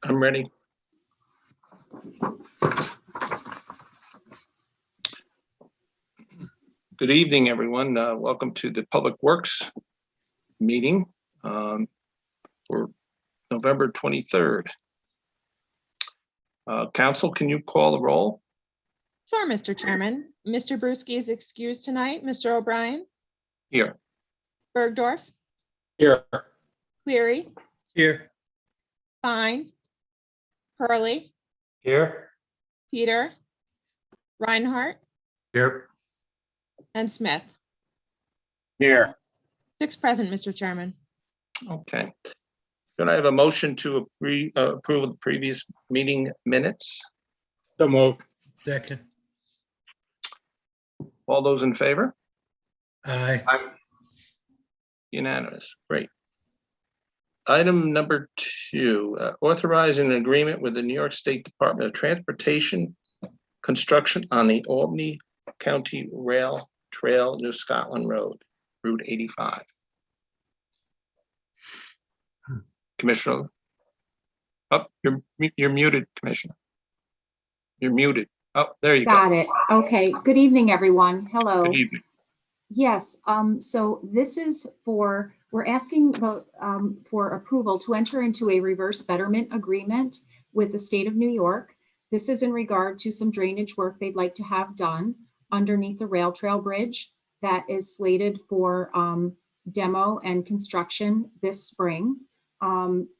I'm ready. Good evening, everyone. Welcome to the Public Works meeting for November 23rd. Council, can you call the roll? Sure, Mr. Chairman. Mr. Brewski is excused tonight. Mr. O'Brien? Here. Bergdorf? Here. Cleary? Here. Fine? Hurley? Here. Peter? Reinhardt? Here. And Smith? Here. 6 present, Mr. Chairman. Okay. Can I have a motion to approve of the previous meeting minutes? So moved. Second. All those in favor? Aye. Unanimous. Great. Item number 2, authorizing an agreement with the New York State Department of Transportation construction on the Albany County Rail Trail, New Scotland Road, Route 85. Commissioner. Oh, you're muted, Commissioner. You're muted. Oh, there you go. Got it. Okay. Good evening, everyone. Hello. Good evening. Yes. So this is for, we're asking for approval to enter into a reverse betterment agreement with the state of New York. This is in regard to some drainage work they'd like to have done underneath the rail trail bridge that is slated for demo and construction this spring.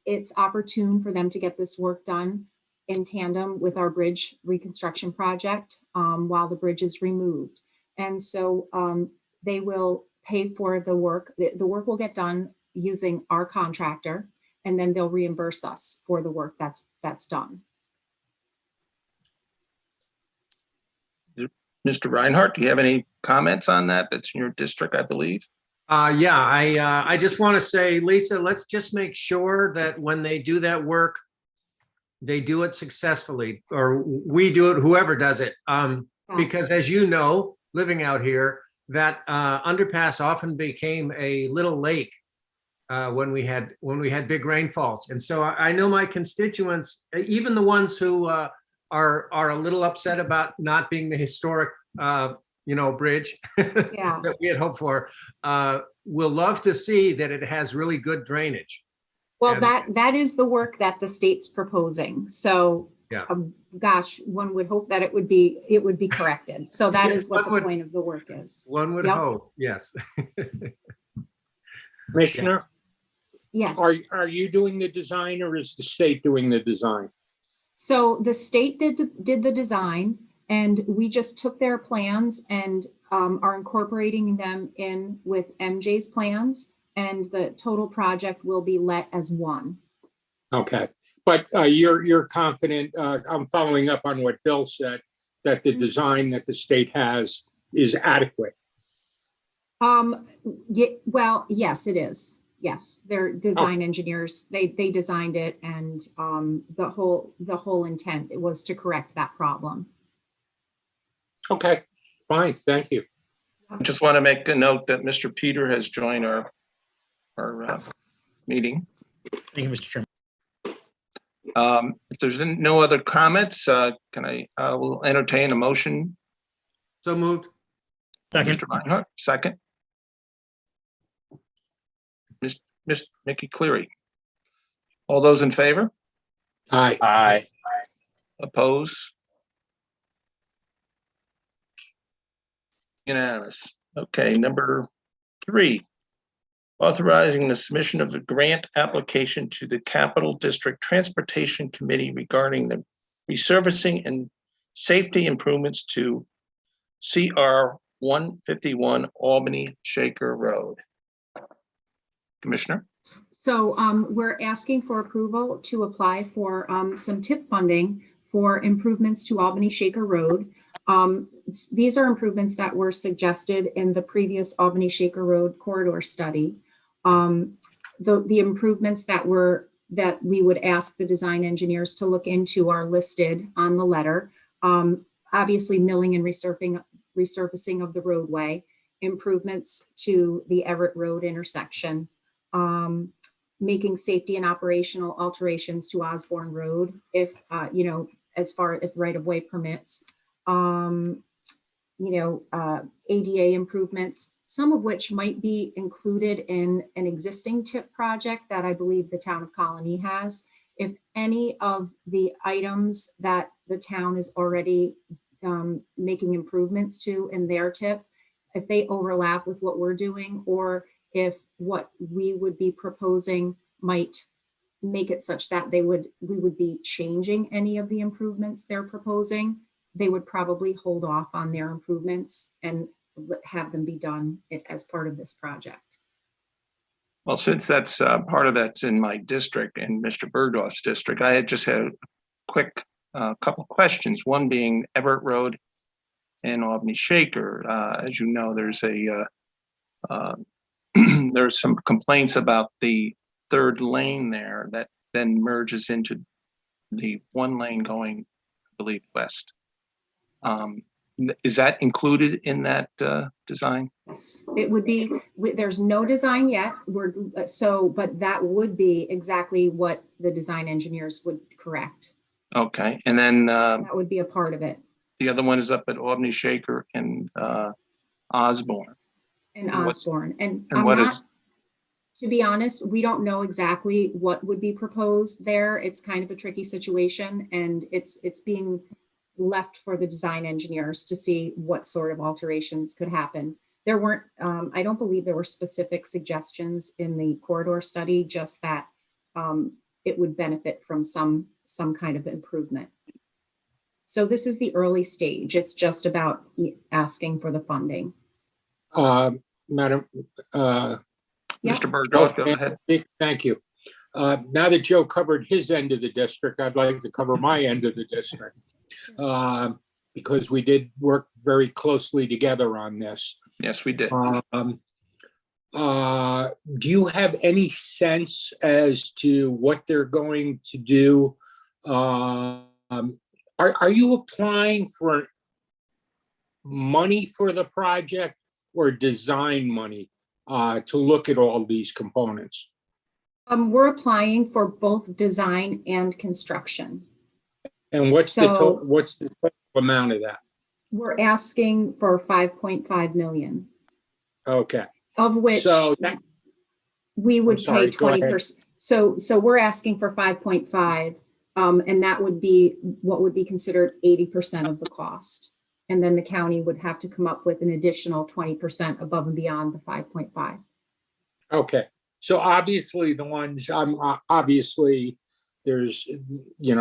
It's opportune for them to get this work done in tandem with our bridge reconstruction project while the bridge is removed. And so they will pay for the work. The work will get done using our contractor, and then they'll reimburse us for the work that's done. Mr. Reinhardt, do you have any comments on that? That's in your district, I believe. Yeah, I just want to say, Lisa, let's just make sure that when they do that work, they do it successfully, or we do it, whoever does it. Because as you know, living out here, that underpass often became a little lake when we had big rainfalls. And so I know my constituents, even the ones who are a little upset about not being the historic bridge that we had hoped for, will love to see that it has really good drainage. Well, that is the work that the state's proposing. So, yeah. Gosh, one would hope that it would be corrected. So that Yes, is what the point of the work is. One would hope, yes. Commissioner, Yes. are you doing the design, or is the state doing the design? So the state did the design, and we just took their plans and are incorporating them in with MJ's plans, and the total project will be let as one. Okay, but you're confident, I'm following up on what Bill said, that the design that the state has is adequate. Yeah, well, yes, it is. Yes, they're design engineers. They designed it, and the whole intent was to correct that problem. Okay, fine, thank you. I just want to make a note that Mr. Peter has joined our meeting. Thank you, Mr. Chairman. If there's no other comments, can I will entertain a motion. So moved. Second. Mr. Reinhardt, second. Miss Mickey Cleary. All those in favor? Aye. Aye. Oppose? Unanimous. Okay, number 3. Authorizing the submission of a grant application to the Capital District Transportation Committee regarding the resurfacing and safety improvements to CR 151 Albany Shaker Road. Commissioner? So we're asking for approval to apply for some TIP funding for improvements to Albany Shaker Road. These are improvements that were suggested in the previous Albany Shaker Road corridor study. The improvements that we would ask the design engineers to look into are listed on the letter. Obviously, milling and resurfacing of the roadway, improvements to the Everett Road intersection, making safety and operational alterations to Osborne Road, if, you know, as far as right-of-way permits, ADA improvements, some of which might be included in an existing TIP project that I believe the town of Colony has. If any of the items that the town is already making improvements to in their TIP, if they overlap with what we're doing, or if what we would be proposing might make it such that we would be changing any of the improvements they're proposing, they would probably hold off on their improvements and have them be done as part of this project. Well, since that's part of that's in my district and Mr. Bergdorf's district, I had just had a quick couple questions. One being Everett Road and Albany Shaker. As you know, there's there's some complaints about the third lane there that then merges into the one lane going, I believe, west. Is that included in that design? Yes, it would be. There's no design yet. But that would be exactly what the design engineers would correct. Okay, and then That would be a part of it. the other one is up at Albany Shaker and Osborne. And And what's- Osborne. And And I'm what not, is, to be honest, we don't know exactly what would be proposed there. It's kind of a tricky situation, and it's being left for the design engineers to see what sort of alterations could happen. There weren't, I don't believe there were specific suggestions in the corridor study, just that it would benefit from some kind of improvement. So this is the early stage. It's just about asking for the funding. Madam, Mr. Bergdorf, go oh, ahead. Thank you. Now that Joe covered his end of the district, I'd like to cover my end of the district. Because we did work very closely together on this. Yes, we did. Do you have any sense as to what they're going to do? Are you applying for money for the project or design money to look at all these components? We're applying for both design and construction. And what's the total amount of that? We're asking for 5.5 million, Okay. of which So that, we would sorry, pay go ahead. 20%. So we're asking for 5.5, and that would be what would be considered 80% of the cost. And then the county would have to come up with an additional 20% above and beyond the 5.5. Okay. So obviously the ones, obviously there's,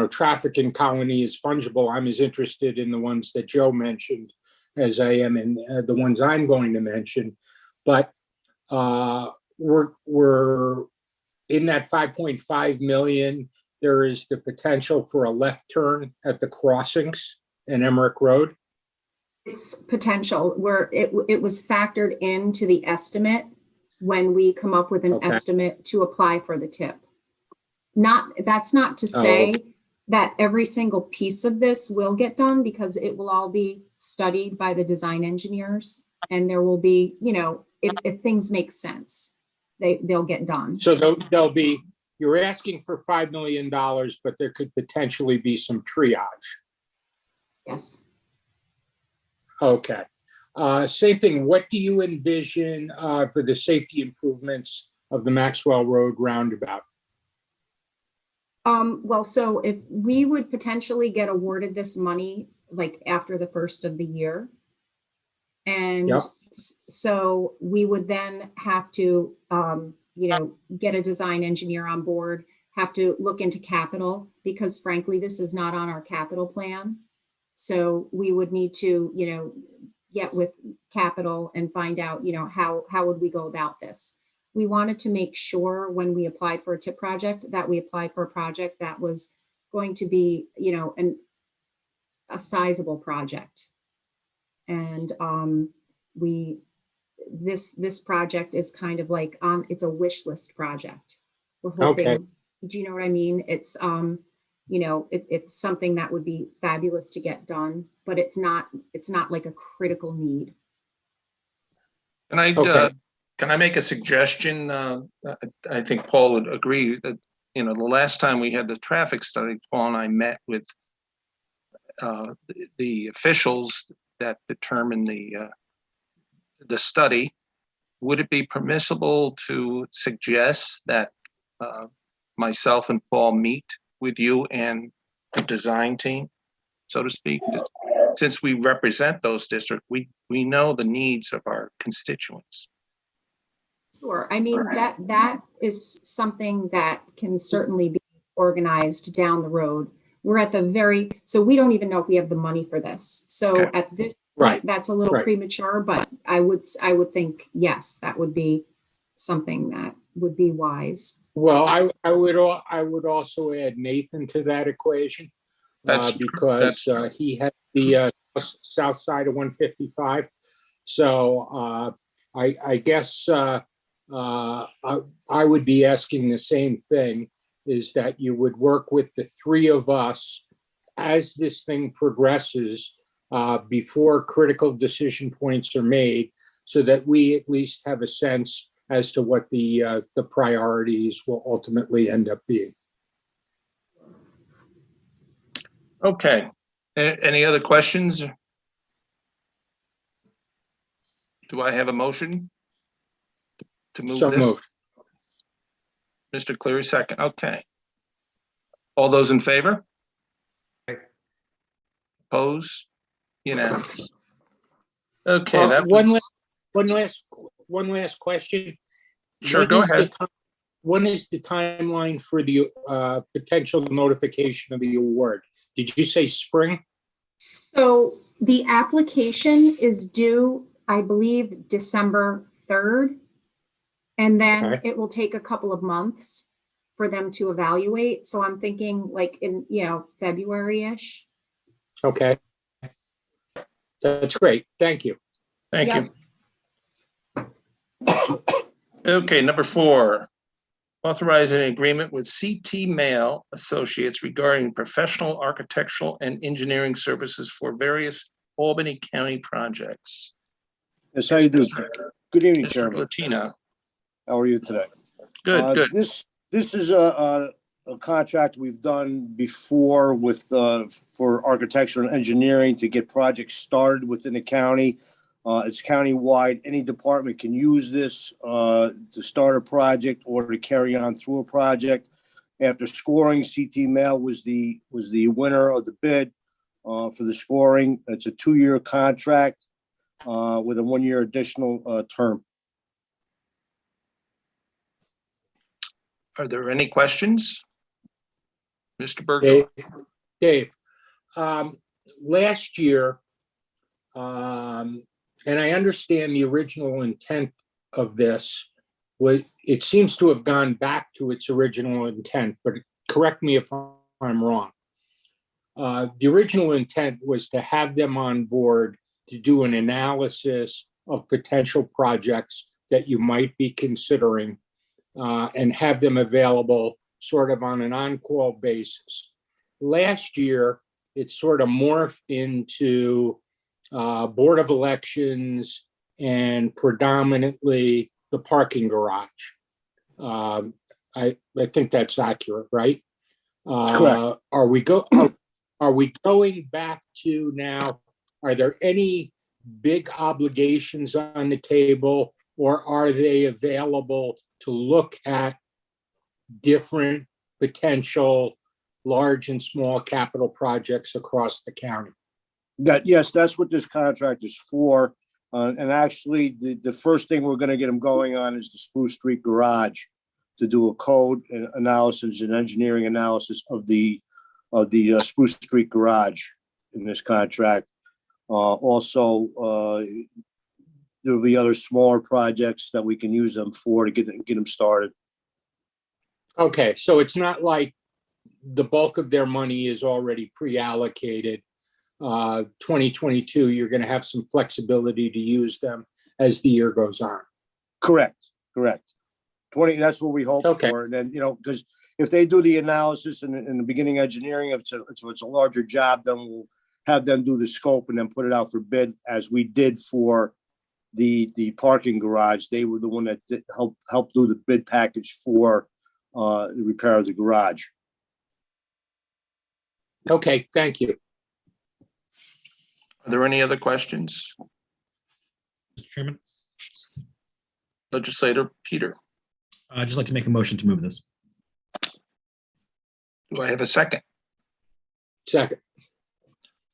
traffic in Colony is fungible. I'm as interested in the ones that Joe mentioned as I am in the ones I'm going to mention. But we're in that 5.5 million. There is the potential for a left turn at the crossings in Emmerich Road. It's potential where it was factored into the estimate when we come up with an Okay. estimate to apply for the TIP. That's not to say that every single piece of this will get done, because it will all be studied by the design engineers, and there will be, if things make sense, they'll get done. So there'll be, you're asking for $5 million, but there could potentially be some triage. Yes. Okay. Same thing. What do you envision for the safety improvements of the Maxwell Road roundabout? Well, so if we would potentially get awarded this money, like after the first of the year. And Yep. So we would then have to, get a design engineer on board, have to look into capital, because frankly, this is not on our capital plan. So we would need to, get with capital and find out, how would we go about this? We wanted to make sure when we applied for a TIP project that we applied for a project that was going to be, a sizable project. And this project is kind of like, it's a wish list project. We're hoping, Okay. do you know what I mean? It's, it's something that would be fabulous to get done, but it's not like a critical need. And I Okay. Can I make a suggestion? I think Paul would agree that, the last time we had the traffic study, Paul and I met with the officials that determine the study. Would it be permissible to suggest that myself and Paul meet with you and the design team, so to speak? Since we represent those districts, we know the needs of our constituents. Sure. I mean, that is something that can certainly be organized down the road. We're at the so we don't even know if we have the money for this. So Okay. at this Right. point, that's a little Right. premature, but I would think, yes, that would be something that would be wise. Well, I would also add Nathan to that equation. That's true. Because That's true. he has the south side of 155. So I guess I would be asking the same thing, is that you would work with the three of us as this thing progresses before critical decision points are made, so that we at least have a sense as to what the priorities will ultimately end up being. Okay. Any other questions? Do I have a motion to move So this? moved. Mr. Cleary, second. Okay. All those in favor? Aye. Oppose? Unanimous. Okay, that One was, last question. sure, go ahead. When is the timeline for the potential notification of the award? Did you say spring? So the application is due, I believe, December 3rd. And then Okay. it will take a couple of months for them to evaluate. So I'm thinking like in, February-ish. Okay. That's great. Thank you. Thank Yeah. you. Okay, number 4, authorizing an agreement with CT Mail Associates regarding professional architectural and engineering services for various Albany County projects. Yes, how you do? Good evening, Mr. Chairman. Platina. How are you today? Good, good. This is a contract we've done before with for architecture and engineering to get projects started within the county. It's countywide. Any department can use this to start a project or to carry on through a project. After scoring, CT Mail was the winner of the bid for the scoring. It's a 2-year contract with a 1-year additional term. Are there any questions? Mr. Burgess? Dave, last year, and I understand the original intent of this, it seems to have gone back to its original intent, but correct me if I'm wrong. The original intent was to have them on board to do an analysis of potential projects that you might be considering, and have them available sort of on an on-call basis. Last year, it sort of morphed into Board of Elections and predominantly the parking garage. I think that's accurate, right? Correct. Are we going back to now? Are there any big obligations on the table, or are they available to look at different potential large and small capital projects across the county? Yes, that's what this contract is for. And actually, the first thing we're going to get them going on is the Spruce Street Garage, to do a code analysis and engineering analysis of the Spruce Street Garage in this contract. Also, there will be other smaller projects that we can use them for to get them started. Okay, so it's not like the bulk of their money is already pre-allocated. 2022, you're going to have some flexibility to use them as the year goes on. Correct. 20, that's what we hope Okay. for. And then, because if they do the analysis in the beginning engineering, if it's a larger job, then we'll have them do the scope and then put it out for bid, as we did for the parking garage. They were the one that helped do the bid package for the repair of the garage. Okay, thank you. Are there any other questions? Mr. Chairman, Legislator Peter, I'd just like to make a motion to move this. do I have a second? Second.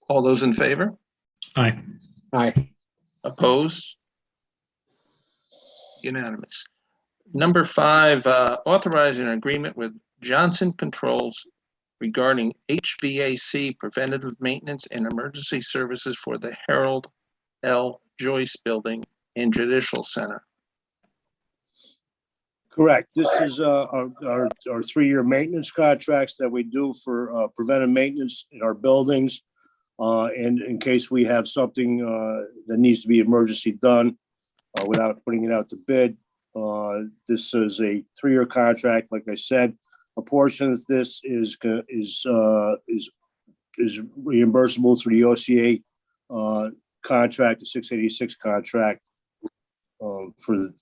All those in favor? Aye. Aye. Oppose? Unanimous. Number 5, authorizing an agreement with Johnson Controls regarding HVAC preventative maintenance and emergency services for the Harold L. Joyce Building and Judicial Center. Correct. This is our 3-year maintenance contracts that we do for preventive maintenance in our buildings. And in case we have something that needs to be emergency done without putting it out to bid. This is a 3-year contract. Like I said, a portion of this is reimbursable through the OCA contract, the 686 contract for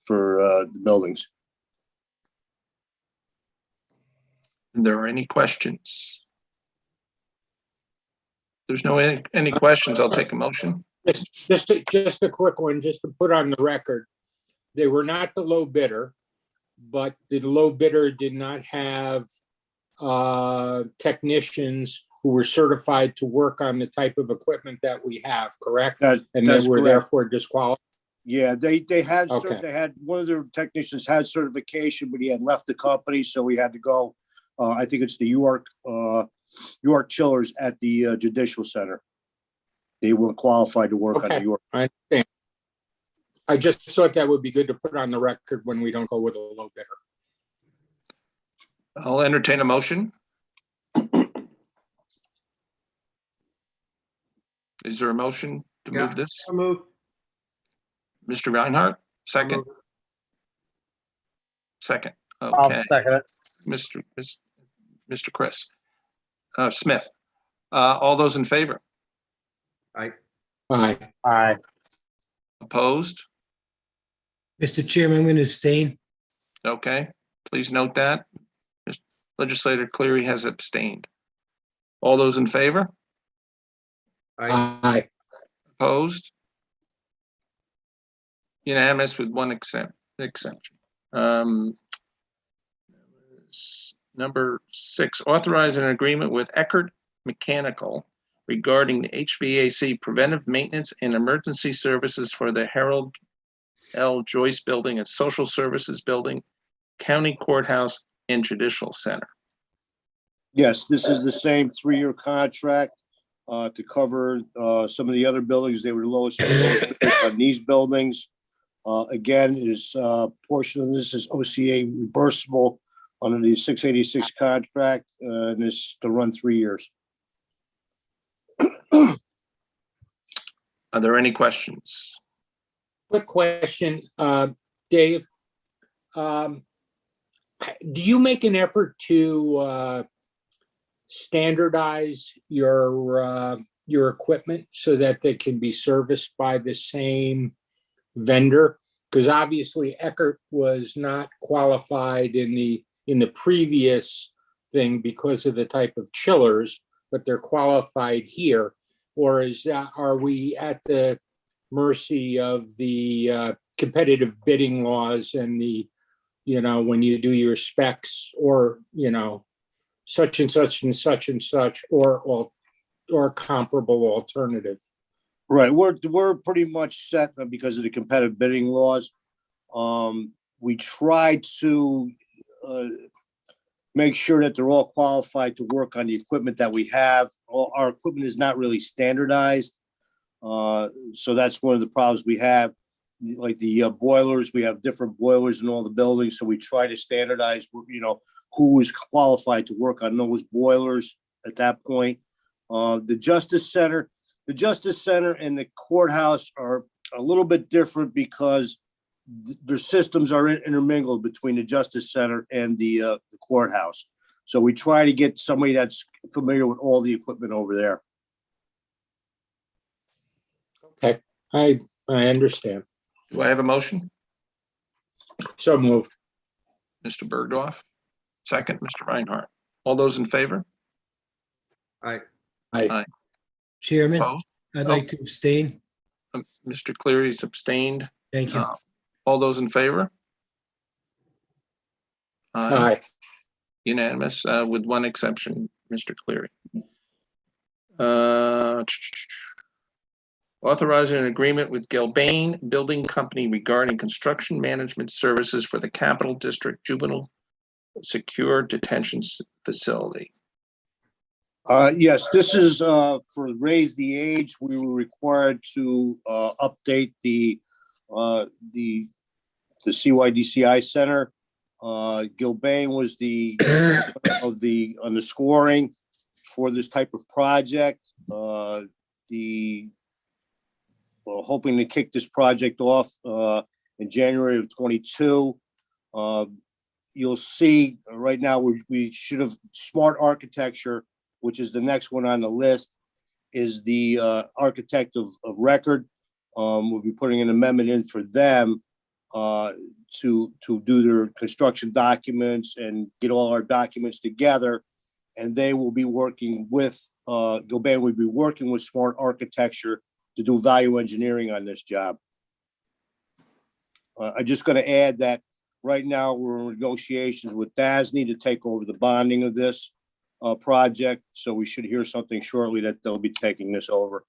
the buildings. Are there any questions? If there's no any questions, I'll take a motion. Just a quick one, just to put on the record. They were not the low bidder, but the low bidder did not have technicians who were certified to work on the type of equipment that we have, correct? And they were therefore disqualified? Yeah, they had Okay. they had one of their technicians had certification, but he had left the company, so we had to go. I think it's the York chillers at the Judicial Center. They weren't qualified to work on the York. I understand. I just thought that would be good to put on the record when we don't go with a low bidder. I'll entertain a motion. Is there a motion to move this? I'll move. Mr. Reinhardt, second? I'll Second. I'll Okay. second it. Mr. Chris Smith. All those in favor? Aye. Aye. Opposed? Mr. Chairman, I'm going to abstain. Okay, please note that. Legislator Cleary has abstained. All those in favor? Aye. Opposed? Unanimous with one exception. Number 6, authorize an agreement with Eckerd Mechanical regarding the HVAC preventive maintenance and emergency services for the Harold L. Joyce Building and Social Services Building, County Courthouse, and Judicial Center. Yes, this is the same 3-year contract to cover some of the other buildings. They were the lowest on these buildings. Again, portion of this is OCA reimbursable under the 686 contract, and this to run 3 years. Are there any questions? Quick question, Dave. Do you make an effort to standardize your equipment so that they can be serviced by the same vendor? Because obviously Eckerd was not qualified in the previous thing because of the type of chillers, but they're qualified here. Or are we at the mercy of the competitive bidding laws and when you do your specs, or such and such and such and such, or comparable alternative? Right, we're pretty much set because of the competitive bidding laws. We try to make sure that they're all qualified to work on the equipment that we have. Our equipment is not really standardized. So that's one of the problems we have. Like the boilers, we have different boilers in all the buildings. So we try to standardize, who is qualified to work on those boilers at that point. The Justice Center and the Courthouse are a little bit different because their systems are intermingled between the Justice Center and the Courthouse. So we try to get somebody that's familiar with all the equipment over there. Okay, I understand. Do I have a motion? So moved. Mr. Bergdorf, second, Mr. Reinhardt. All those in favor? Aye. Aye. Chairman, Opposed? I'd like to abstain. Mr. Cleary's abstained. Thank you. All those in favor? Aye. Unanimous, with one exception, Mr. Cleary. Authorizing an agreement with Gilbane Building Company regarding construction management services for the Capital District Juvenile Secure Detention Facility. Yes, this is for Raise the Age. We were required to update the CYDCI Center. Gilbane was the on the scoring for this type of project. We're hoping to kick this project off in January of 22. You'll see right now we should have Smart Architecture, which is the next one on the list, is the architect of record. We'll be putting an amendment in for them to do their construction documents and get all our documents together. And they will be working with, Gilbane will be working with Smart Architecture to do value engineering on this job. I'm just going to add that right now we're in negotiations with DASNY to take over the bonding of this project. So we should hear something shortly that they'll be taking this over.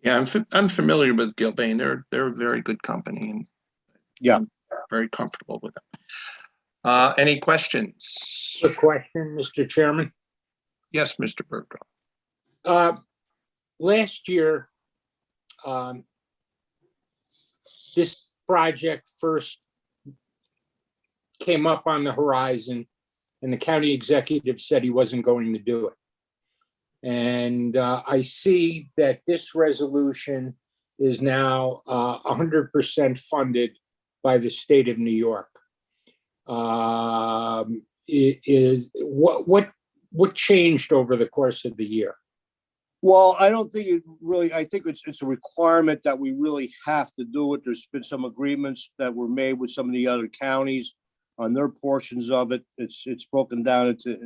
Yeah, I'm familiar with Gilbane. They're a very good company, and Yeah. I'm very comfortable with them. Any questions? Quick question, Mr. Chairman. Yes, Mr. Bergdorf. Last year, this project first came up on the horizon, and the county executive said he wasn't going to do it. And I see that this resolution is now 100% funded by the state of New York. What changed over the course of the year? Well, I don't think it really, I think it's a requirement that we really have to do it. There's been some agreements that were made with some of the other counties on their portions of it. It's broken down into,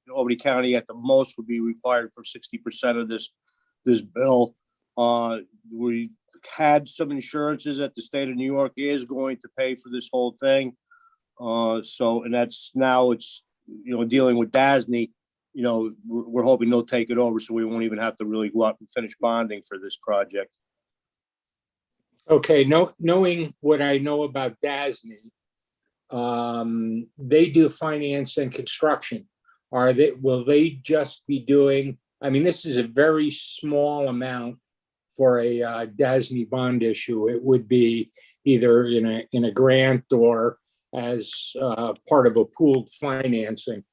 Albany County at the most would be required for 60% of this bill. We had some insurances that the state of New York is going to pay for this whole thing. And that's now it's, dealing with DASNY, we're hoping they'll take it over so we won't even have to really go out and finish bonding for this project. Okay, knowing what I know about DASNY, they do finance and construction. Will they just be doing, this is a very small amount for a DASNY bond issue. It would be either in a grant or as part of a pooled financing.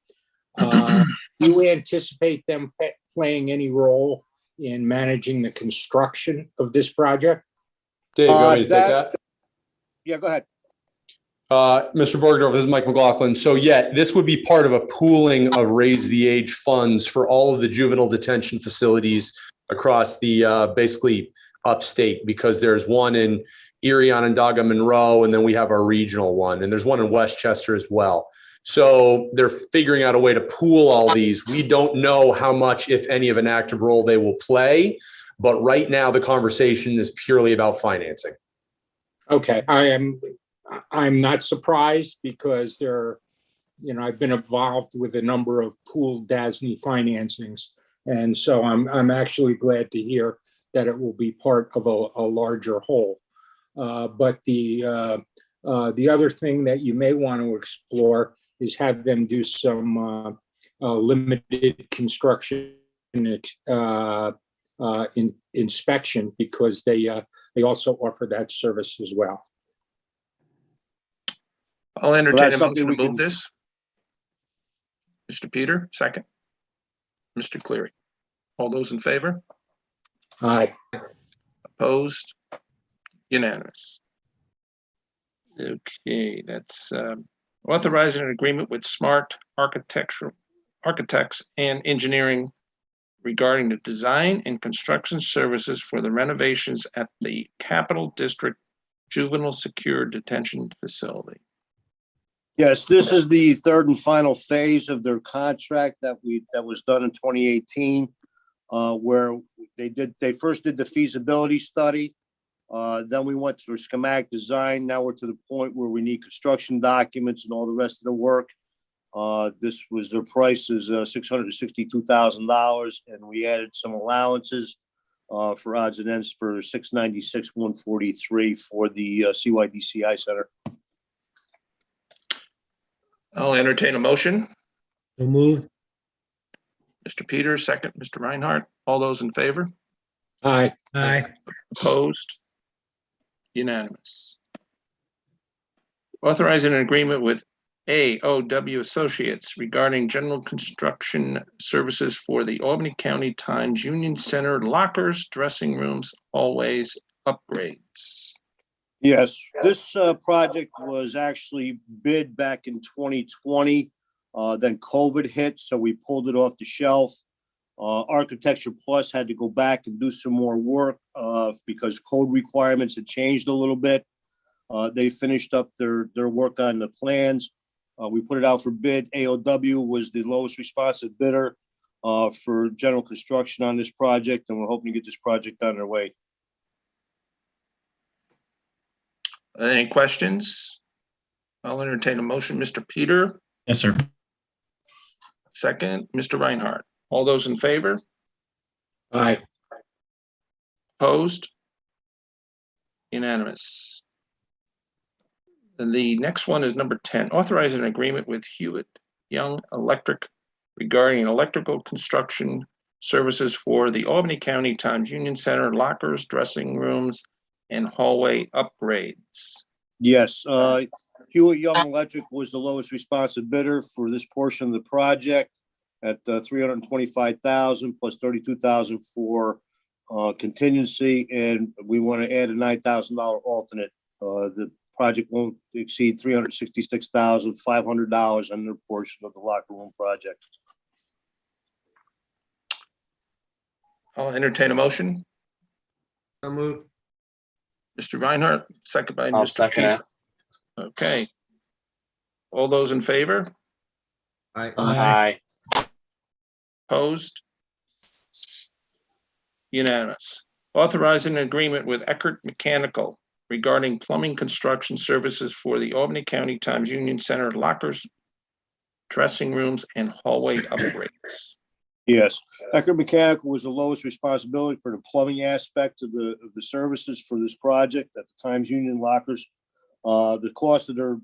Do you anticipate them playing any role in managing the construction of this project? Dave, you want me to take that? Yeah, go ahead. Mr. Bergdorf, this is Mike McLaughlin. So yeah, this would be part of a pooling of Raise the Age funds for all of the juvenile detention facilities across the basically upstate, because there's one in Erie, Onondaga, Monroe, and then we have our regional one, and there's one in Westchester as well. So they're figuring out a way to pool all these. We don't know how much, if any, of an active role they will play, but right now the conversation is purely about financing. Okay, I'm not surprised because I've been involved with a number of pooled DASNY financings, and so I'm actually glad to hear that it will be part of a larger whole. But the other thing that you may want to explore is have them do some limited construction inspection, because they also offer that service as well. I'll entertain a motion to we move can- this. Mr. Peter, second. Mr. Cleary. All those in favor? Aye. Opposed? Unanimous. Okay, that's authorizing an agreement with Smart Architects and Engineering regarding the design and construction services for the renovations at the Capital District Juvenile Secure Detention Facility. Yes, this is the third and final phase of their contract that was done in 2018, where they first did the feasibility study. Then we went through schematic design. Now we're to the point where we need construction documents and all the rest of the work. This was their price is $662,000, and we added some allowances for odds and ends for $696,143 for the CYDCI Center. I'll entertain a motion. So moved. Mr. Peters, second. Mr. Reinhardt. All those in favor? Aye. Aye. Opposed? Unanimous. Authorizing an agreement with AOW Associates regarding general construction services for the Albany County Times Union Center lockers, dressing rooms, hallways, upgrades. Yes, this project was actually bid back in 2020. Then COVID hit, so we pulled it off the shelf. Architecture Plus had to go back and do some more work because code requirements had changed a little bit. They finished up their work on the plans. We put it out for bid. AOW was the lowest responsive bidder for general construction on this project, and we're hoping to get this project underway. Any questions? I'll entertain a motion. Mr. Peter, Yes, sir. second. Mr. Reinhardt. All those in favor? Aye. Opposed? Unanimous. And the next one is number 10, authorizing an agreement with Hewitt Young Electric regarding electrical construction services for the Albany County Times Union Center lockers, dressing rooms, and hallway upgrades. Yes, Hewitt Young Electric was the lowest responsive bidder for this portion of the project at $325,000 plus $32,000 for contingency, and we want to add a $9,000 alternate. The project won't exceed $366,500 on their portion of the locker room project. I'll entertain a motion. So moved. Mr. Reinhardt, second by I'll Mr. second it. Peter. Okay. All those in favor? Aye. Aye. Opposed? Unanimous. Authorizing an agreement with Eckerd Mechanical regarding plumbing construction services for the Albany County Times Union Center lockers, dressing rooms, and hallway upgrades. Yes, Eckerd Mechanical was the lowest responsibility for the plumbing aspect of the services for this project at the Times Union lockers. The cost of their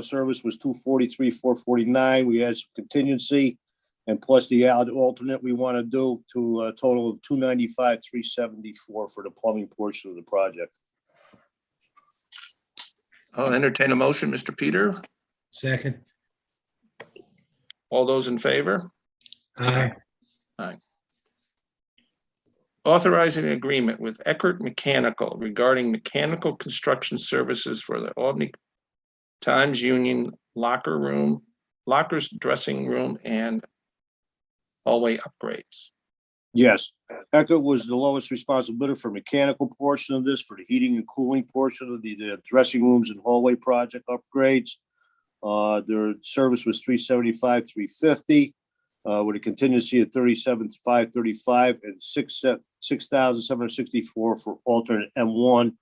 service was $243,449. We had some contingency, and plus the alternate we want to do to a total of $295,374 for the plumbing portion of the project. I'll entertain a motion, Mr. Peter. Second. All those in favor? Aye. Authorizing an agreement with Eckerd Mechanical regarding mechanical construction services for the Albany Times Union lockers, dressing room, and hallway upgrades. Yes, Eckerd was the lowest responsibility for mechanical portion of this, for the heating and cooling portion of the dressing rooms and hallway project upgrades. Their service was $375,350. With a contingency of $37,535 and $6,764 for alternate M1,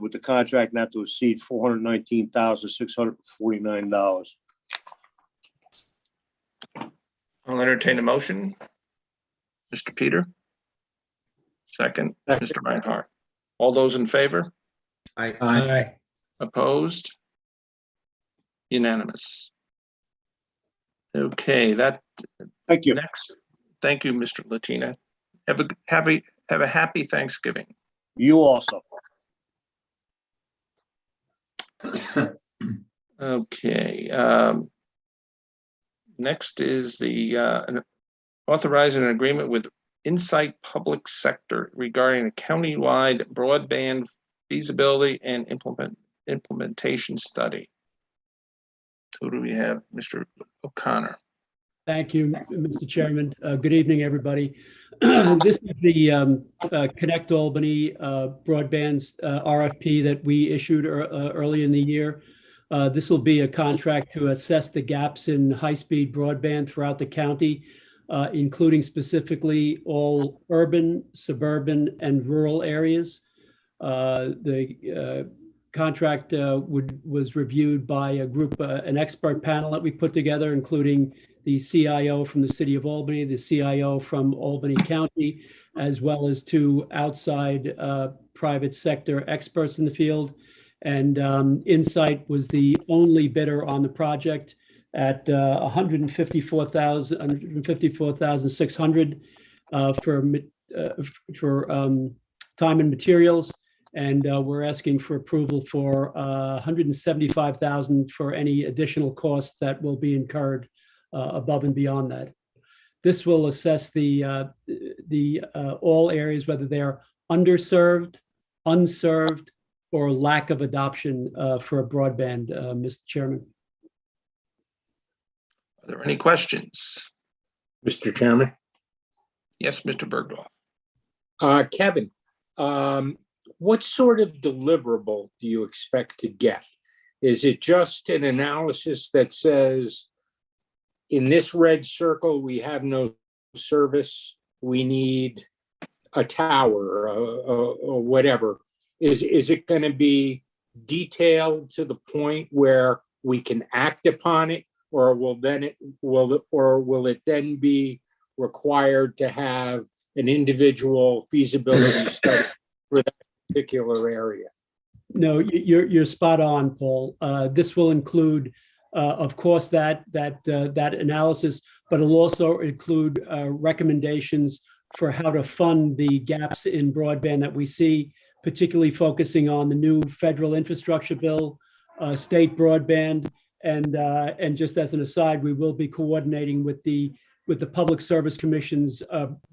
with the contract not to exceed $419,649. I'll entertain a motion. Mr. Peter. Second, Mr. Reinhardt. All those in favor? Aye. Aye. Opposed? Unanimous. Okay, that Thank you. next. Thank you, Mr. Latina. Have a happy Thanksgiving. You also. Okay. Next is the authorizing an agreement with Insight Public Sector regarding a countywide broadband feasibility and implementation study. Who do we have? Mr. O'Connor. Thank you, Mr. Chairman. Good evening, everybody. This is the Connect Albany broadband RFP that we issued early in the year. This will be a contract to assess the gaps in high-speed broadband throughout the county, including specifically all urban, suburban, and rural areas. The contract was reviewed by a group, an expert panel that we put together, including the CIO from the city of Albany, the CIO from Albany County, as well as two outside private sector experts in the field. And Insight was the only bidder on the project at $154,600 for time and materials. And we're asking for approval for $175,000 for any additional costs that will be incurred above and beyond that. This will assess the all areas, whether they're underserved, unserved, or lack of adoption for a broadband, Mr. Chairman. Are there any questions? Mr. Chairman. Yes, Mr. Bergdorf. Kevin, what sort of deliverable do you expect to get? Is it just an analysis that says, in this red circle, we have no service, we need a tower or whatever? Is it going to be detailed to the point where we can act upon it, or will it then be required to have an individual feasibility study for that particular area? No, you're spot on, Paul. This will include, of course, that analysis, but it'll also include recommendations for how to fund the gaps in broadband that we see, particularly focusing on the new federal infrastructure bill, state broadband, and just as an aside, we will be coordinating with the Public Service Commission's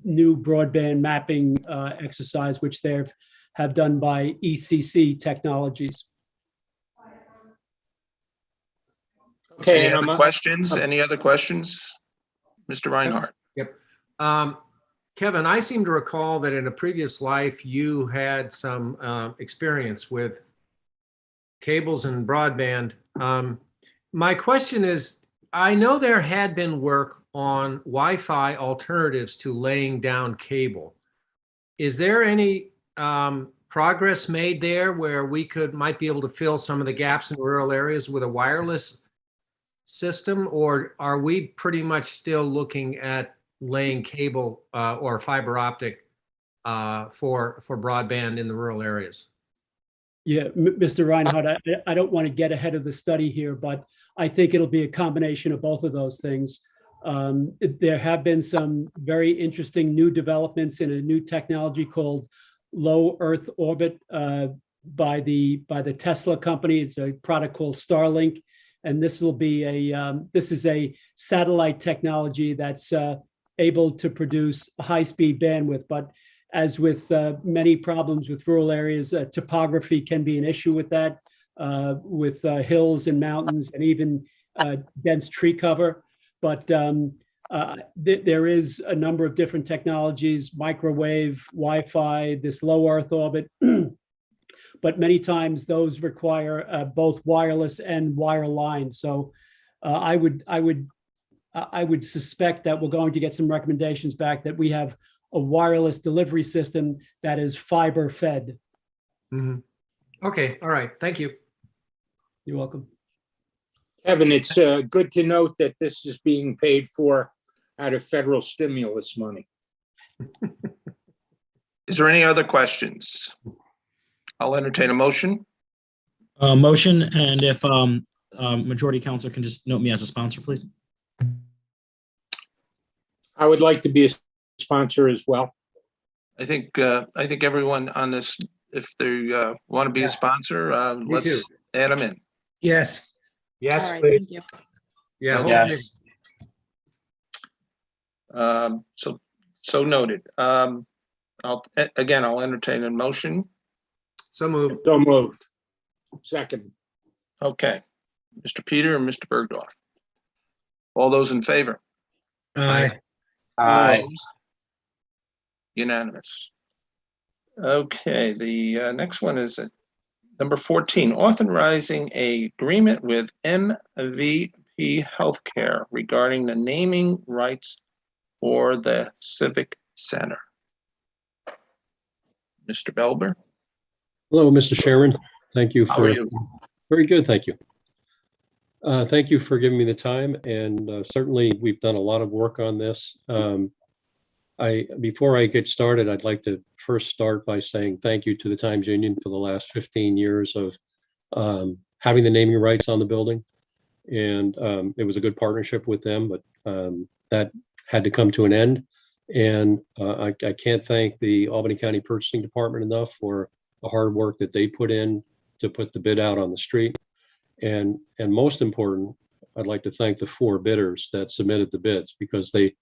new broadband mapping exercise, which they have done by ECC Technologies. Okay. Any other questions? Any other questions? Mr. Reinhardt. Yep. Kevin, I seem to recall that in a previous life, you had some experience with cables and broadband. My question is, I know there had been work on Wi-Fi alternatives to laying down cable. Is there any progress made there where we might be able to fill some of the gaps in rural areas with a wireless system, or are we pretty much still looking at laying cable or fiber optic for broadband in the rural areas? Yeah, Mr. Reinhardt, I don't want to get ahead of the study here, but I think it'll be a combination of both of those things. There have been some very interesting new developments in a new technology called low Earth orbit by the Tesla company. It's a product called Starlink, and this will be this is a satellite technology that's able to produce high-speed bandwidth. But as with many problems with rural areas, topography can be an issue with that, with hills and mountains and even dense tree cover. But there is a number of different technologies, microwave, Wi-Fi, this low Earth orbit, but many times those require both wireless and wireline. So I would suspect that we're going to get some recommendations back that we have a wireless delivery system that is fiber fed. Mm-hmm. Okay, all right, thank you. You're welcome. Kevin, it's good to note that this is being paid for out of federal stimulus money. Is there any other questions? I'll entertain a motion. Motion, and if majority council can just note me as a sponsor, please. I would like to be a sponsor as well. I think everyone on this, if they want to be a sponsor, let's add them in. Yes. Yes, All right, please. thank you. Yeah. Yes. So noted. I'll entertain a motion. So moved. So moved. Second. Okay. Mr. Peter and Mr. Bergdorf. All those in favor? Aye. Opposed? Unanimous. Okay, the next one is number 14, authorizing a agreement with MVP Healthcare regarding the naming rights for the Civic Center. Mr. Belber, Hello, Mr. Chairman. Thank you how are for, you? very good, thank you. Thank you for giving me the time, and certainly we've done a lot of work on this. Before I get started, I'd like to first start by saying thank you to the Times Union for the last 15 years of having the naming rights on the building. And it was a good partnership with them, but that had to come to an end. And I can't thank the Albany County Purchasing Department enough for the hard work that they put in to put the bid out on the street. And most important, I'd like to thank the 4 bidders that submitted the bids, because they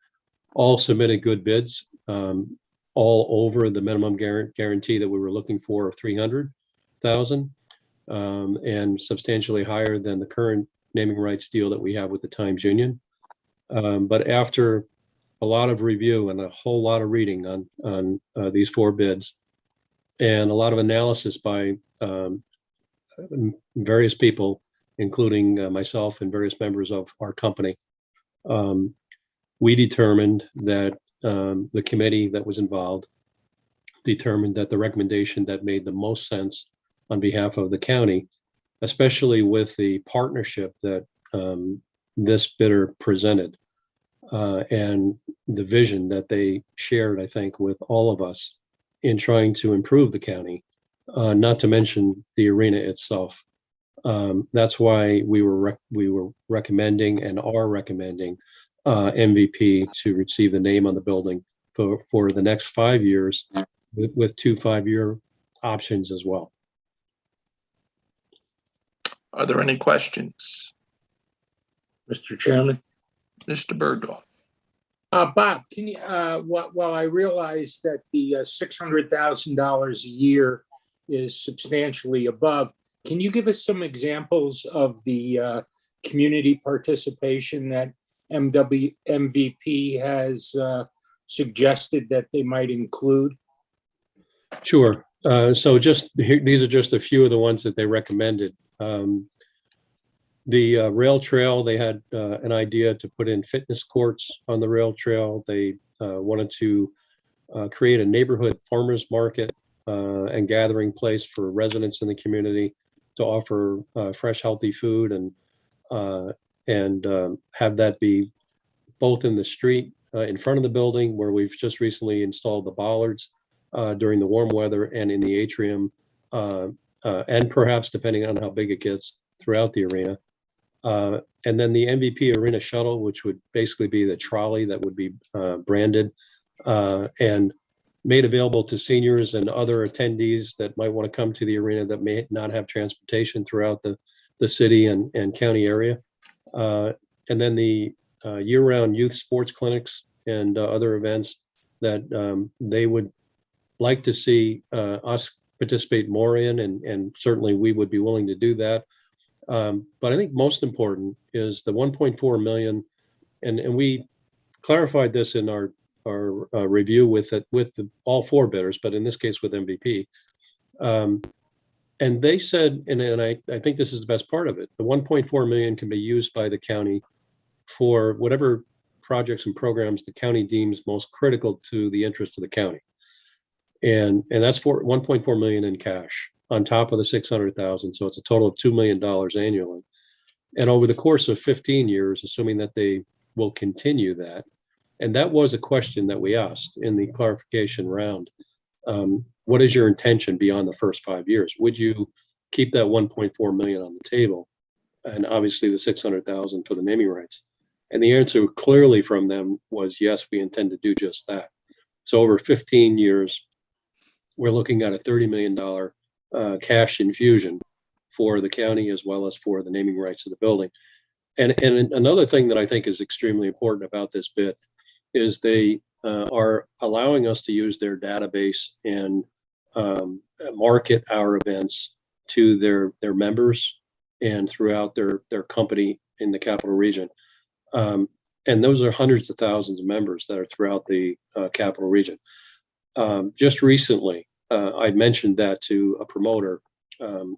all submitted good bids, all over the minimum guarantee that we were looking for of $300,000, and substantially higher than the current naming rights deal that we have with the Times Union. But after a lot of review and a whole lot of reading on these 4 bids, and a lot of analysis by various people, including myself and various members of our company, we determined that the committee that was involved determined that the recommendation that made the most sense on behalf of the county, especially with the partnership that this bidder presented, and the vision that they shared, I think, with all of us in trying to improve the county, not to mention the arena itself. That's why we were recommending and are recommending MVP to receive the name on the building for the next 5 years, with 2 5-year options as well. Are there any questions? Mr. Chairman. Mr. Bergdorf. Bob, can you, while I realize that the $600,000 a year is substantially above, can you give us some examples of the community participation that MVP has suggested that they might include? Sure. So these are just a few of the ones that they recommended. The rail trail, they had an idea to put in fitness courts on the rail trail. They wanted to create a neighborhood farmers market and gathering place for residents in the community to offer fresh, healthy food, and have that be both in the street in front of the building, where we've just recently installed the bollards during the warm weather, and in the atrium, and perhaps, depending on how big it gets, throughout the arena. And then the MVP Arena Shuttle, which would basically be the trolley that would be branded and made available to seniors and other attendees that might want to come to the arena that may not have transportation throughout the city and county area. And then the year-round youth sports clinics and other events that they would like to see us participate more in, and certainly we would be willing to do that. But I think most important is the 1.4 million, and we clarified this in our review with all 4 bidders, but in this case with MVP. And they said, and I think this is the best part of it, the 1.4 million can be used by the county for whatever projects and programs the county deems most critical to the interest of the county. And that's for 1.4 million in cash on top of the 600,000. So it's a total of $2 million annually. And over the course of 15 years, assuming that they will continue that. And that was a question that we asked in the clarification round. What is your intention beyond the first 5 years? Would you keep that 1.4 million on the table? And obviously the 600,000 for the naming rights. And the answer clearly from them was, yes, we intend to do just that. So over 15 years, we're looking at a $30 million cash infusion for the county, as well as for the naming rights of the building. And another thing that I think is extremely important about this bid is they are allowing us to use their database and market our events to their members and throughout their company in the capital region. And those are hundreds of thousands of members that are throughout the capital region. Just recently, I mentioned that to a promoter,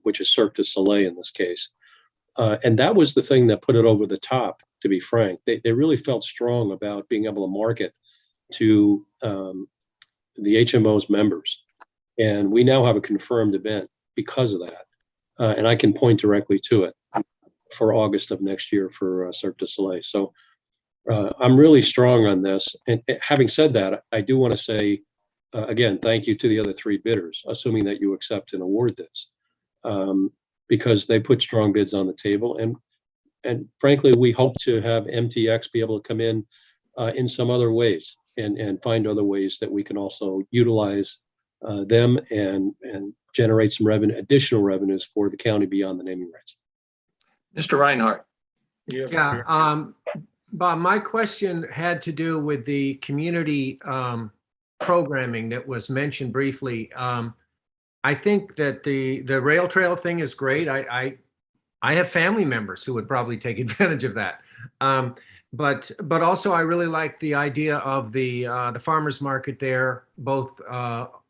which is Cirque du Soleil in this case. And that was the thing that put it over the top, to be frank. They really felt strong about being able to market to the HMO's members. And we now have a confirmed event because of that. And I can point directly to it for August of next year for Cirque du Soleil. So I'm really strong on this. And having said that, I do want to say, again, thank you to the other three bidders, assuming that you accept and award this, because they put strong bids on the table. And frankly, we hope to have MTX be able to come in some other ways and find other ways that we can also utilize them and generate some additional revenues for the county beyond the naming rights. Mr. Reinhardt. Yeah, Bob, my question had to do with the community programming that was mentioned briefly. I think that the rail trail thing is great. I have family members who would probably take advantage of that. But also I really like the idea of the farmers market there, both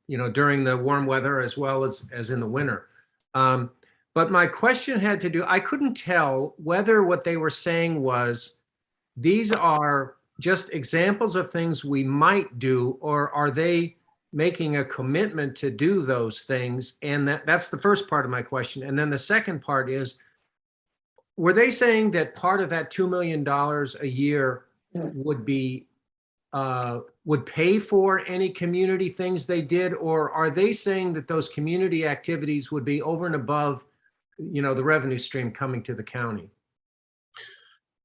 during the warm weather as well as in the winter. But my question had to do, I couldn't tell whether what they were saying was these are just examples of things we might do, or are they making a commitment to do those things? And that's the first part of my question. And then the second part is, were they saying that part of that $2 million a year would pay for any community things they did? Or are they saying that those community activities would be over and above, the revenue stream coming to the county?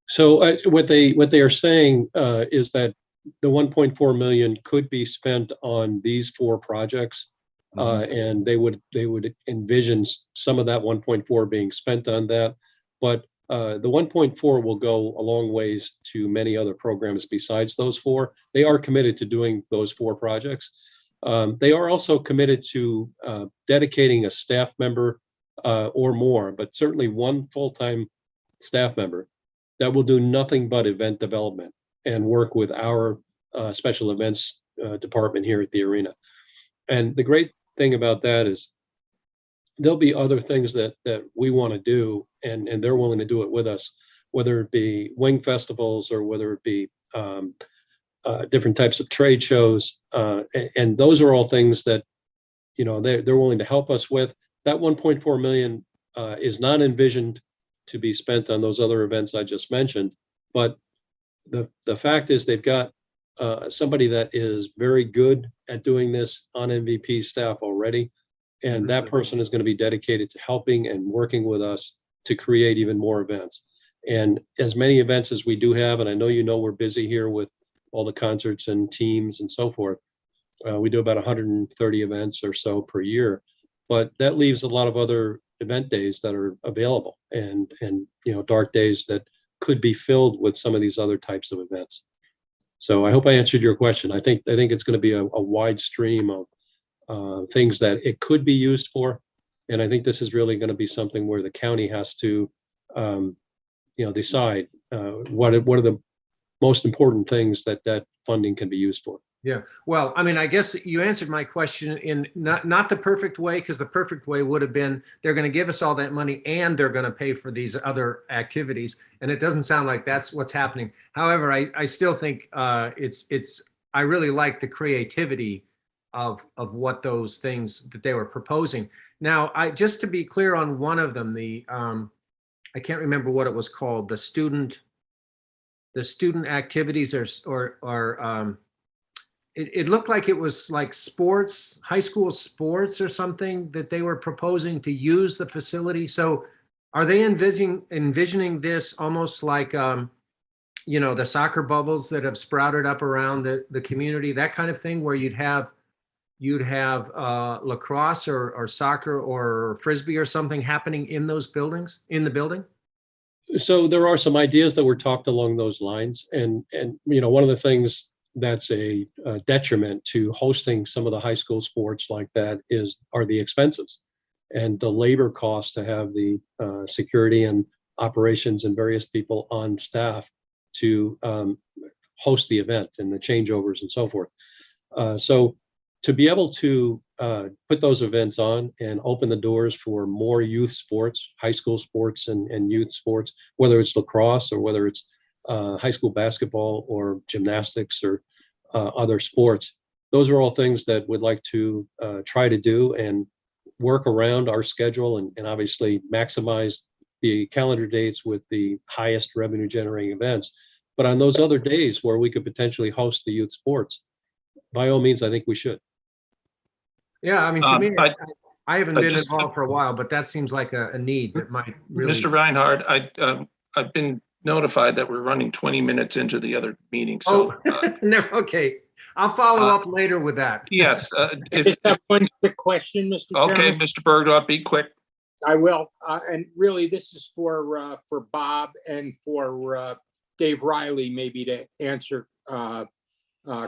So what they are saying is that the 1.4 million could be spent on these 4 projects, and they would envision some of that 1.4 being spent on that. But the 1.4 will go a long ways to many other programs besides those 4. They are committed to doing those 4 projects. They are also committed to dedicating a staff member or more, but certainly 1 full-time staff member that will do nothing but event development and work with our special events department here at the arena. And the great thing about that is there'll be other things that we want to do, and they're willing to do it with us, whether it be wing festivals or whether it be different types of trade shows. And those are all things that, they're willing to help us with. That 1.4 million is not envisioned to be spent on those other events I just mentioned. But the fact is they've got somebody that is very good at doing this on MVP staff already. And that person is going to be dedicated to helping and working with us to create even more events. And as many events as we do have, and I know we're busy here with all the concerts and teams and so forth. We do about 130 events or so per year, but that leaves a lot of other event days that are available and dark days that could be filled with some of these other types of events. So I hope I answered your question. I think it's going to be a wide stream of things that it could be used for. And I think this is really going to be something where the county has to, decide what are the most important things that funding can be used for. Yeah, well, I mean, I guess you answered my question in not the perfect way, because the perfect way would have been they're going to give us all that money and they're going to pay for these other activities. And it doesn't sound like that's what's happening. However, I still think I really like the creativity of what those things that they were proposing. Now, just to be clear on one of them, I can't remember what it was called, the student activities or it looked like it was like sports, high school sports or something that they were proposing to use the facility. So are they envisioning this almost like, the soccer bubbles that have sprouted up around the community, that kind of thing, where you'd have lacrosse or soccer or frisbee or something happening in those buildings, in the building? So there are some ideas that were talked along those lines. And one of the things that's a detriment to hosting some of the high school sports like that are the expenses and the labor costs to have the security and operations and various people on staff to host the event and the changeovers and so forth. So to be able to put those events on and open the doors for more youth sports, high school sports and youth sports, whether it's lacrosse or whether it's high school basketball or gymnastics or other sports, those are all things that we'd like to try to do and work around our schedule and obviously maximize the calendar dates with the highest revenue generating events. But on those other days where we could potentially host the youth sports, by all means, I think we should. Yeah, I mean, to me, I haven't I been just- involved for a while, but that seems like a need that might really. Mr. Reinhardt, I've been notified that we're running 20 minutes into the other meeting, so. No, okay. I'll follow up later with that. Yes. I just have one quick question, Mr. Okay, Chairman. Mr. Bergdorf, be quick. I will, and really, this is for Bob and for Dave Riley, maybe to answer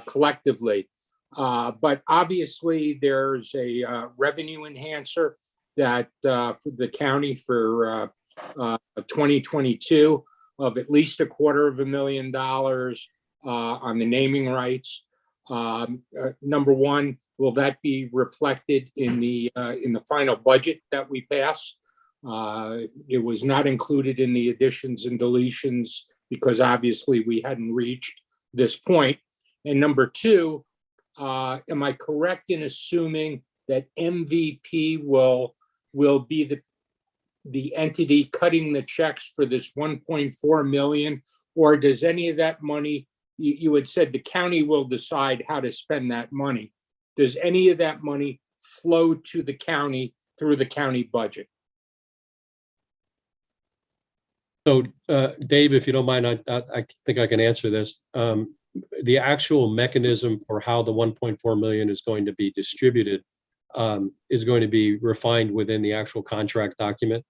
collectively. But obviously, there's a revenue enhancer that for the county for 2022 of at least $250,000 on the naming rights. Number one, will that be reflected in the final budget that we pass? It was not included in the additions and deletions because obviously we hadn't reached this point. And number two, am I correct in assuming that MVP will be the entity cutting the checks for this 1.4 million, or does any of that money, you had said the county will decide how to spend that money. Does any of that money flow to the county through the county budget? So, Dave, if you don't mind, I think I can answer this. The actual mechanism for how the 1.4 million is going to be distributed is going to be refined within the actual contract document.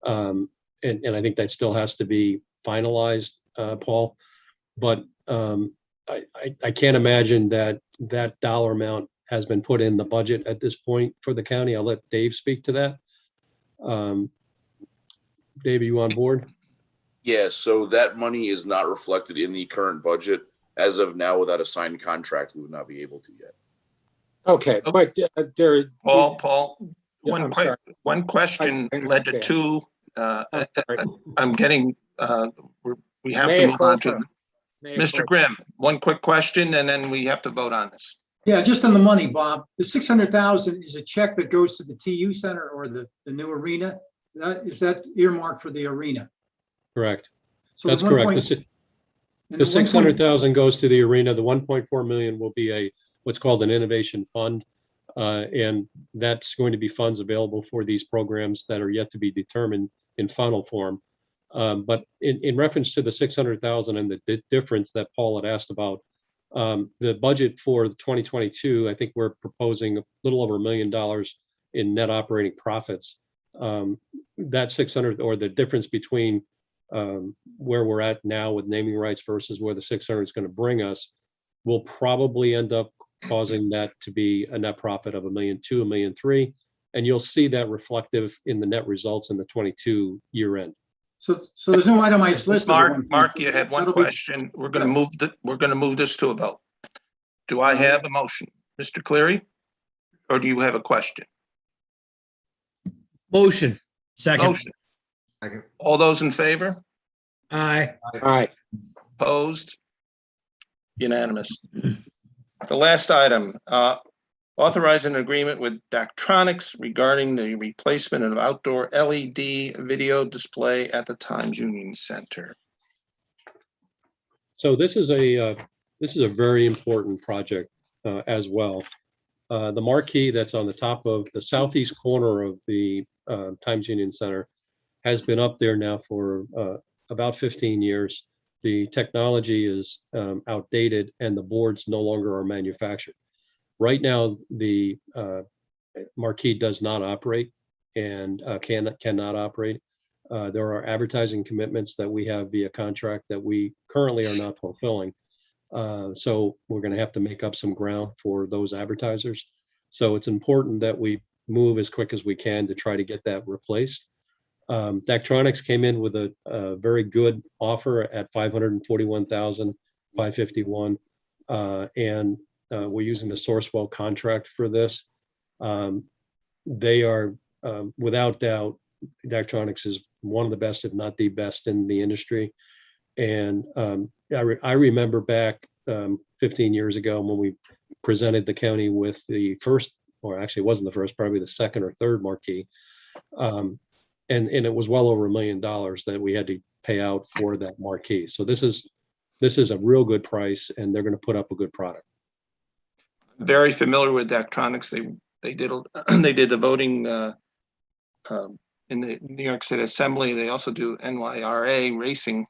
And I think that still has to be finalized, Paul. But I can't imagine that that dollar amount has been put in the budget at this point for the county. I'll let Dave speak to that. Dave, are you on board? Yeah, so that money is not reflected in the current budget. As of now, without a signed contract, we would not be able to yet. Okay, but there. Paul, Yeah, one question led to two. I'm getting, we have to move on to Mr. Grimm. One quick question, and then we have to vote on this. Yeah, just on the money, Bob, the 600,000 is a check that goes to the TU Center or the new arena. Is that earmarked for the arena? Correct. So That's correct. The 600,000 goes to the arena. The 1.4 million will be what's called an innovation fund. And that's going to be funds available for these programs that are yet to be determined in final form. But in reference to the 600,000 and the difference that Paul had asked about, the budget for 2022, I think we're proposing a little over $1 million in net operating profits. That 600, or the difference between where we're at now with naming rights versus where the 600 is going to bring us, will probably end up causing that to be a net profit of $1.2 million, $1.3 million. And you'll see that reflective in the net results in the 22 year end. So there's no itemized list. Mark, you had one question. We're going to move this to a vote. Do I have a motion, Mr. Cleary, or do you have a question? Motion. Second. Motion. All those in favor? Aye. Aye. Opposed? Unanimous. The last item, authorizing an agreement with Daktronics regarding the replacement of outdoor LED video display at the Times Union Center. So this is a very important project as well. The marquee that's on the top of the southeast corner of the Times Union Center has been up there now for about 15 years. The technology is outdated and the boards no longer are manufactured. Right now, the marquee does not operate and cannot operate. There are advertising commitments that we have via contract that we currently are not fulfilling. So we're going to have to make up some ground for those advertisers. So it's important that we move as quick as we can to try to get that replaced. Daktronics came in with a very good offer at $541,551. And we're using the Sourcewell contract for this. They are, without doubt, Daktronics is one of the best, if not the best in the industry. And I remember back 15 years ago when we presented the county with the first, or actually it wasn't the first, probably the second or third marquee. And it was well over $1 million that we had to pay out for that marquee. So this is a real good price, and they're going to put up a good product. Very familiar with Daktronics. They did the voting in the New York City Assembly. They also do NYRA racing.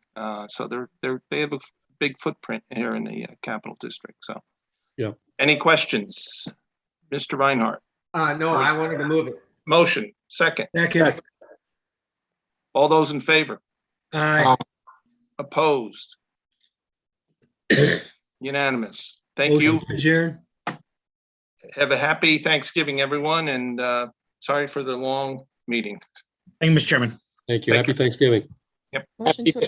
So they have a big footprint here in the Capital District. So, yeah. Any questions, Mr. Reinhardt? No, I wanted to move it. Motion second. Second. All those in favor? Aye. Opposed? Unanimous. Thank you. Motion to adjourn. Have a happy Thanksgiving, everyone, and sorry for the long meeting. Thank you, Mr. Chairman. Thank you. Thank Happy Thanksgiving. Motion to